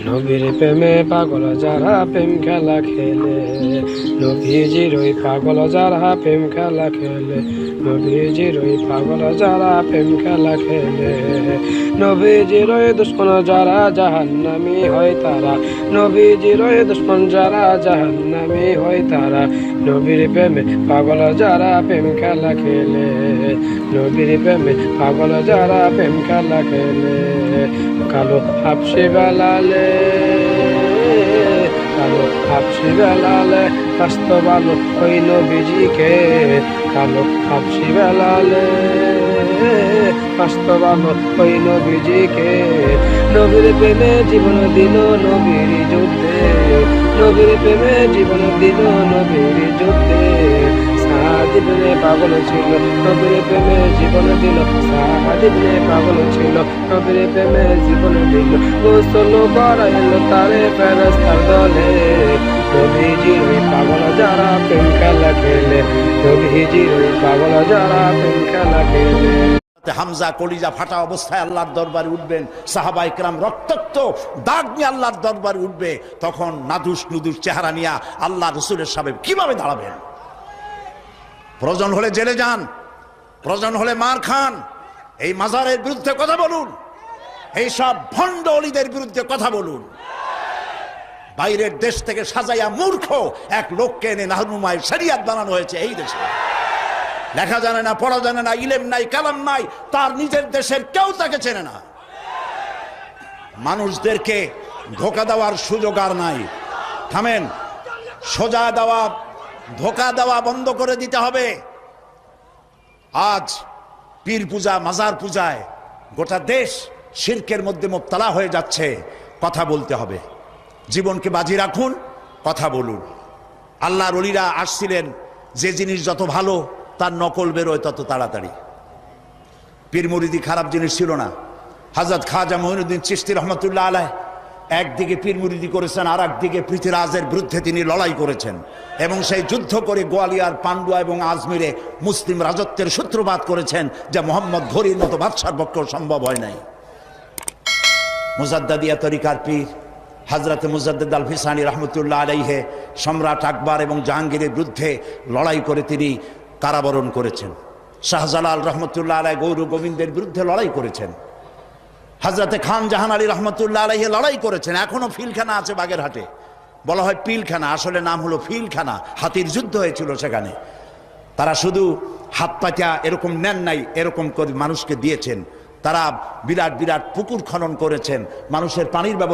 নবীর প্রেমে পাগল যারা প্রেম খেলা খেলে, নবীজির ওই পাগল যারা প্রেম খেলা খেলে, নবীজির ওই পাগল যারা প্রেম খেলা খেলে, নবীজির ওই দুশ্মন যারা জাহান্নামী হয় তারা, নবীজির ওই দুশ্মন যারা জাহান্নামী হয় তারা, নবীর প্রেমে পাগল যারা প্রেম খেলা খেলে, নবীর প্রেমে পাগল যারা প্রেম খেলা খেলে। কালো হাবশি বেলালে, কালো হাবশি বেলালে বাস্তব আলো ওই নবীজিকে, কালো হাবশি বেলালে বাস্তব আলো ওই নবীজিকে। নবীর প্রেমে জীবন দিল নবীর যুদ্ধে, নবীর প্রেমে জীবন দিল নবীর যুদ্ধে। সাদ ইবনে পাগল ছিল নবীর প্রেমে জীবন দিল, সাদ ইবনে পাগল ছিল নবীর প্রেমে জীবন দিল। গোসল করাইল তারে ফেরেশতার দলে, নবীজির ওই পাগল যারা প্রেম খেলা খেলে, নবীজির ওই পাগল যারা প্রেম খেলা খেলে। হামজা কলিজা ফাটা অবস্থায় আল্লাহর দরবারে উঠবেন, সাহাবায়ে কেরাম রক্তাক্ত দাগ নিয়ে আল্লাহর দরবারে উঠবে, তখন নাদুস নুদুস চেহারা নিয়ে আল্লাহ রসুলের সামনে কিভাবে দাঁড়াবেন? প্রয়োজন হলে জেলে যান, প্রয়োজন হলে মার খান, এই মাজারের বিরুদ্ধে কথা বলুন, এই সব ভণ্ড অলিদের বিরুদ্ধে কথা বলুন। বাইরের দেশ থেকে সাজাইয়া মূর্খ এক লোককে এনে নাহনুমায় শরিয়াত বানানো হয়েছে এই দেশে। লেখা জানে না, পড়া জানে না, ইলেম নাই, কালাম নাই, তার নিজের দেশের কেউ তাকে চেনে না। মানুষদেরকে ধোঁকা দেওয়ার সুযোগ আর নাই। থামেন, সোজা দেওয়া ধোঁকা দেওয়া বন্ধ করে দিতে হবে। আজ পীর পূজা মাজার পূজায় গোটা দেশ শিরকের মধ্যে মুবতালা হয়ে যাচ্ছে। কথা বলতে হবে, জীবনকে বাজি রাখুন, কথা বলুন। আল্লাহর ওলিরা আসছিলেন, যে জিনিস যত ভালো তার নকল বেরোয় তত তাড়াতাড়ি। পীর মুরিদি খারাপ জিনিস ছিল না। হযরত খাজা মঈনুদ্দিন চিশতি রহমতুল্লাহ আলাইহ একদিকে পীর মুরিদি করেছেন, আর একদিকে পৃথিরাজের বিরুদ্ধে তিনি লড়াই করেছেন, এবং সেই যুদ্ধ করে গোয়ালিয়ার, পান্ডুয়া এবং আজমিরে মুসলিম রাজত্বের সূত্রপাত করেছেন, যা মোহাম্মদ ঘোরির মতো বাদশার পক্ষেও সম্ভব হয় নাই। মুজাদ্দাদিয়া তরিকার পীর হযরত মুজাদ্দিদ আল ফিসানি রহমতুল্লাহ আলাইহে সম্রাট আকবর এবং জাহাঙ্গীরের বিরুদ্ধে লড়াই করে তিনি কারাবরণ করেছেন। শাহজালাল রহমতুল্লাহ আলাইহ গৌর গোবিন্দের বিরুদ্ধে লড়াই করেছেন। হযরতে খান জাহান আলী রহমতুল্লাহ আলাইহে লড়াই করেছেন। এখনো ফিলখানা আছে বাগেরহাটে, বলা হয় পিলখানা, আসলে নাম হলো ফিলখানা। হাতির যুদ্ধ হয়েছিল সেখানে। তারা শুধু হাত পাতা এরকম নেন নাই, এরকম করে মানুষকে দিয়েছেন। তারা বিরাট বিরাট পুকুর খনন করেছেন, মানুষের পানির ব্যবস্থা